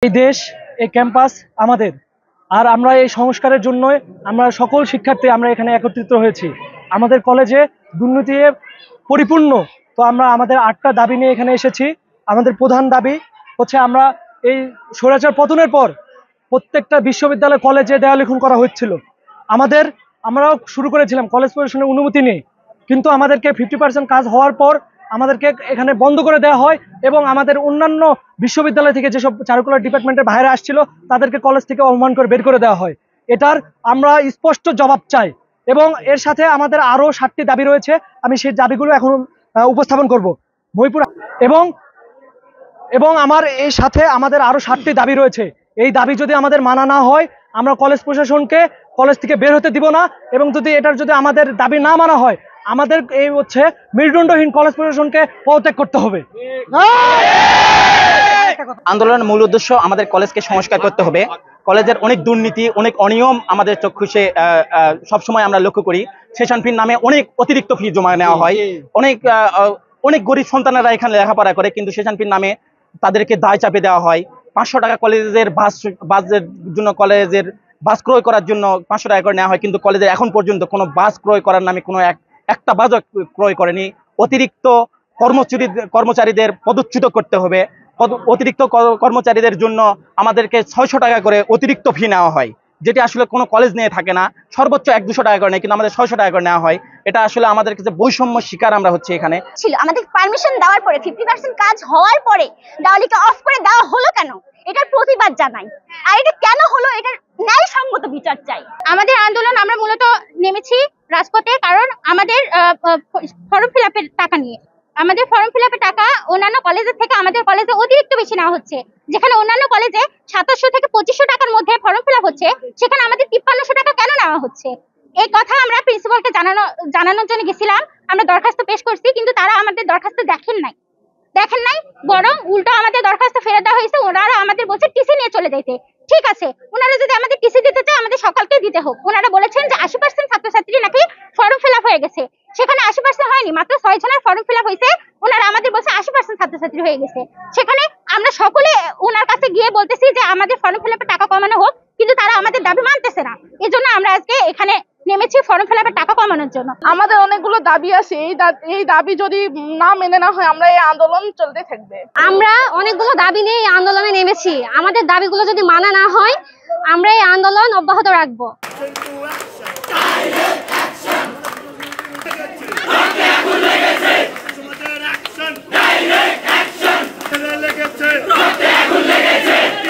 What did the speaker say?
এই দেশ, এই ক্যাম্পাস আমাদের। আর আমরা এই সংস্কারের জন্য আমরা সকল শিক্ষার্থী আমরা এখানে একত্রিত হয়েছি। আমাদের কলেজে দুর্নীতি পরিপূর্ণ। তো আমরা আমাদের 8টা দাবি নিয়ে এখানে এসেছি। আমাদের প্রধান দাবি হচ্ছে আমরা এই স্বৈরাচার পতনের পর প্রত্যেকটা বিশ্ববিদ্যালয় কলেজে দেয়ালিখন করা হচ্ছিল। আমরাও শুরু করেছিলাম কলেজ প্রশাসনের অনুমতি নিয়ে, কিন্তু আমাদেরকে 50% কাজ হওয়ার পর আমাদেরকে এখানে বন্ধ করে দেওয়া হয় এবং আমাদের অন্যান্য বিশ্ববিদ্যালয় থেকে যেসব চারুকলা ডিপার্টমেন্টের বাইরে আসছিল তাদেরকে কলেজ থেকে অবমান করে বের করে দেওয়া হয়। এটার আমরা স্পষ্ট জবাব চাই এবং এর সাথে আমাদের আরও 7টি দাবি রয়েছে। আমি সেই দাবিগুলো এখন উপস্থাপন করব। মহিপুর এবং আমার এই সাথে আমাদের আরও 7টি দাবি রয়েছে। এই দাবি যদি আমাদের মানা না হয় আমরা কলেজ প্রশাসনকে কলেজ থেকে বের হতে দিব না, এবং যদি আমাদের দাবি না মানা হয় আমাদের এই হচ্ছে মেরুদণ্ডহীন কলেজ প্রশাসনকে পদত্যাগ করতে হবে। আন্দোলনের মূল উদ্দেশ্য আমাদের কলেজকে সংস্কার করতে হবে। কলেজের অনেক দুর্নীতি, অনেক অনিয়ম আমাদের চক্ষুষে সবসময় আমরা লক্ষ্য করি। সেশন ফির নামে অনেক অতিরিক্ত ফি জমা নেওয়া হয়। অনেক গরিব সন্তানেরা এখানে লেখাপড়া করে, কিন্তু সেশন ফির নামে তাদেরকে দায় চাপে দেওয়া হয়। 500 টাকা কলেজের বাসের জন্য, কলেজের বাস ক্রয় করার জন্য 500 টাকা করে নেওয়া হয়, কিন্তু কলেজের এখন পর্যন্ত কোনো বাস ক্রয় করার নামে কোনো একটা বাসও ক্রয় করেনি। অতিরিক্ত কর্মচারীদের পদচ্যুত করতে হবে। অতিরিক্ত কর্মচারীদের জন্য আমাদেরকে 600 টাকা করে অতিরিক্ত ফি নেওয়া হয়, যেটি আসলে কোনো কলেজ নিয়ে থাকে না। সর্বোচ্চ 100-200 টাকা করে নেয়, কিন্তু আমাদের 600 টাকা করে নেওয়া হয়। এটা আসলে আমাদের কাছে বৈষম্য শিকার আমরা হচ্ছে এখানে। ছিল আমাদের পারমিশন দেওয়ার পরে 50% কাজ হওয়ার পরে দেওয়ালিকে অফ করে দেওয়া হলো কেন, এটার প্রতিবাদ জানাই। আর এটা কেন হলো, এটার ন্যায়সঙ্গত বিচার চাই। আমাদের আন্দোলন আমরা মূলত নেমেছি রাজপথে, কারণ আমাদের ফর্ম ফিল আপের টাকা নিয়ে। আমাদের ফর্ম ফিল আপের টাকা অন্যান্য কলেজের থেকে আমাদের কলেজে অতিরিক্ত বেশি নেওয়া হচ্ছে। যেখানে অন্যান্য কলেজে 2700 থেকে 2500 টাকার মধ্যে ফর্ম ফিল আপ হচ্ছে, সেখানে আমাদের 5300 টাকা কেন নেওয়া হচ্ছে? এই কথা আমরা প্রিন্সিপালকে জানানোর জন্য গেছিলাম। আমরা দরখাস্ত পেশ করছি, কিন্তু তারা আমাদের দরখাস্ত দেখেন নাই, বরং উল্টো আমাদের দরখাস্ত ফেরত দেওয়া হয়েছে। ওনারা আমাদের বলছে টিসি নিয়ে চলে যাইতে। ঠিক আছে, ওনারা যদি আমাদের টিসি দিতে চায় আমাদের সকলকে দিতে হোক। ওনারা বলেছেন যে 80% ছাত্রছাত্রী নাকি ফর্ম ফিল আপ হয়ে গেছে, সেখানে 80% হয়নি, মাত্র 6 জনের ফর্ম ফিল আপ হয়েছে। ওনারা আমাদের বলছে 80% ছাত্রছাত্রী হয়ে গেছে। সেখানে আমরা সকলে ওনার কাছে গিয়ে বলতেছি যে আমাদের ফর্ম ফিল আপের টাকা কমানো হোক, কিন্তু তারা আমাদের দাবি মানতেছে না। এই জন্য আমরা আজকে এখানে নেমেছি ফর্ম ফিল আপের টাকা কমানোর জন্য। আমাদের অনেকগুলো দাবি আছে, এই দাবি যদি না মেনে না হয় আমরা এই আন্দোলন চলতে থাকবে। আমরা অনেকগুলো দাবি নিয়ে এই আন্দোলনে নেমেছি। আমাদের দাবিগুলো যদি মানা না হয় আমরা এই আন্দোলন অব্যাহত রাখবো। Direct action!